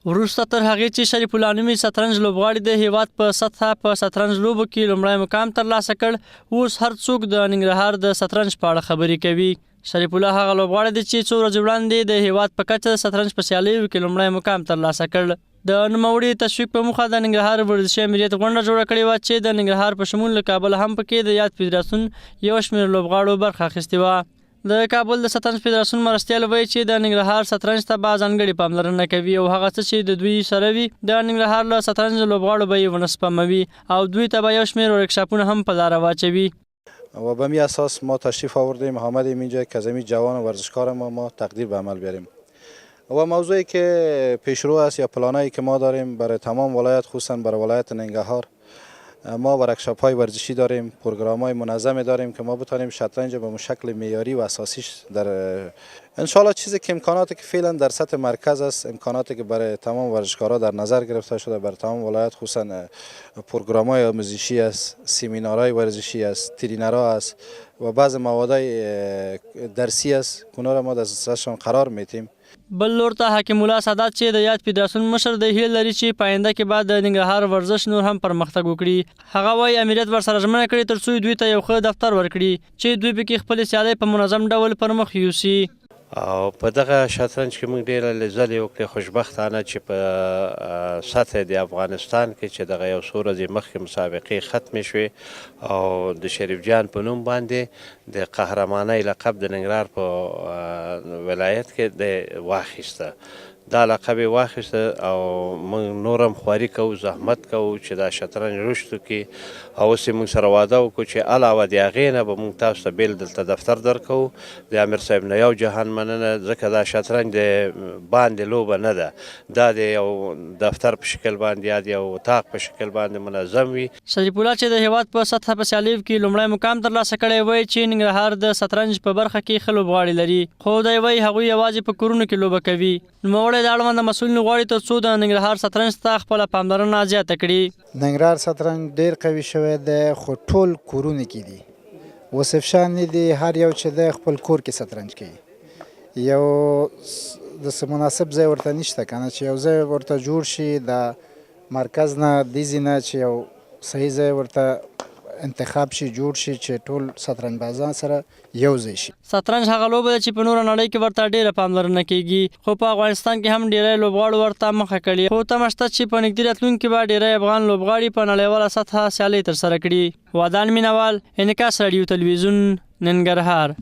وروسته تر هغې چې شریف الله نومي شطرنج لوبغاړي د هیواد په سطحه په شطرنج لوبو کې لومړی مقام ترلاسه کړ، اوس هر څوک د ننګرهار د شطرنج په اړه خبرې کوي. شریف الله هغه لوبغاړی دی چې څو ورځې وړاندې د هیواد په کچه د شطرنج په سیالیو کې لومړی مقام ترلاسه کړ. د نوموړي تشویق په موخه د ننګرهار ورزشي امریت غونډه جوړه کړې وه چې د ننګرهار په شمول له کابل هم پکې د یاد فدراسیون یو شمېر لوبغاړو برخه اخیستې وه. د کابل د شطرنج فدراسیون مرستیال وایي چې د ننګرهار شطرنج ته به ځانګړې پاملرنه کوي او هغه څه چې د دوی سره وي د ننګرهار له شطرنج لوبغاړو به یې ونه سپموي او دوی ته به یو شمېر ورکشاپونه هم په لاره واچوي. و به می اساس ما تشریف آوردیم آمدیم اینجا که از این جوان ورزشکار ما تقدیر به عمل بیاریم و موضوعی که پیشرو است یا پلانایی که ما داریم برای تمام ولایت خصوصا برای ولایت ننگرهار ما ورکشاپ های ورزشی داریم، پروگرام های منظمی داریم که ما بتونیم شطرنج به شکل معیاری و اساسیش در انشالله چیزی که امکاناتی که فعلا در سطح مرکز است، امکاناتی که برای تمام ورزشکارا در نظر گرفته شده برای تمام ولایت خصوصا پروگرام های آموزشی است، سمینارهای ورزشی است، ترینرها است و بعض موادهای درسی است که اونا را ما دسترسشون قرار میدیم. بل لور ته حکیم الله سادات چې د یاد فدراسیون مشر د هیله لري چې په آینده کې بعد د ننګرهار ورزش نور هم پرمختګ وکړي. هغه وایي امریت ورسره ژمنه کړې تر څو دوی ته یو ښه دفتر ورکړي چې دوی پکې خپلې سیالۍ په منظم ډول پر مخ یوسي. او په دغه شطرنج کې موږ ډېره لیدلې وکړې خوشبختانه چې په سطح د افغانستان کې چې دغه یو څو ورځې مخکې مسابقې ختمې شوې او د شریف جان په نوم باندې د قهرمانۍ لقب د ننګرهار په ولایت کې د واخیسته. دا لقب یې واخیسته او موږ نور هم خواري کوو، زحمت کوو چې دا شطرنج رشد وکړي او اوس یې موږ سره واده وکړو چې علاوه د هغې نه به موږ تاسو ته بیل دلته دفتر درکوو. د امیر صاحب نه یو جهان مننه، ځکه دا شطرنج د باندې لوبه نه ده، دا د یو دفتر په شکل باندې یا د یو اتاق په شکل باندې منظم وي. شریف الله چې د هیواد په سطحه په سیالیو کې لومړی مقام ترلاسه کړی وایي چې ننګرهار د شطرنج په برخه کې ښه لوبغاړي لري، خو دی وایي هغوی یوازې په کورونو کې لوبه کوي. نوموړی د اړونده مسؤلین غواړي تر څو د ننګرهار شطرنج ته خپله پاملرنه زیاته کړي. ننګرهار شطرنج ډېر قوي شوی دی خو ټول کورونه کې دي، وصف شان نه دي، هر یو چې دی خپل کور کې شطرنج کوي. یو د مناسب ځای ورته نشته که نه چې یو ځای ورته جوړ شي د مرکز نه دې ځای نه چې یو صحیح ځای ورته انتخاب شي جوړ شي چې ټول شطرنج بازان سره یو ځای شي. شطرنج هغه لوبه ده چې په نوره نړۍ کې ورته ډېره پاملرنه کیږي، خو په افغانستان کې هم ډېری لوبغاړو ورته مخه کړې، خو تمه شته چې په نږدې راتلونکي به ډېری افغان لوبغاړي په نړیواله سطحه سیالۍ ترسره کړي. ودان مینوال، انعکاس راډیو تلویزیون، ننګرهار.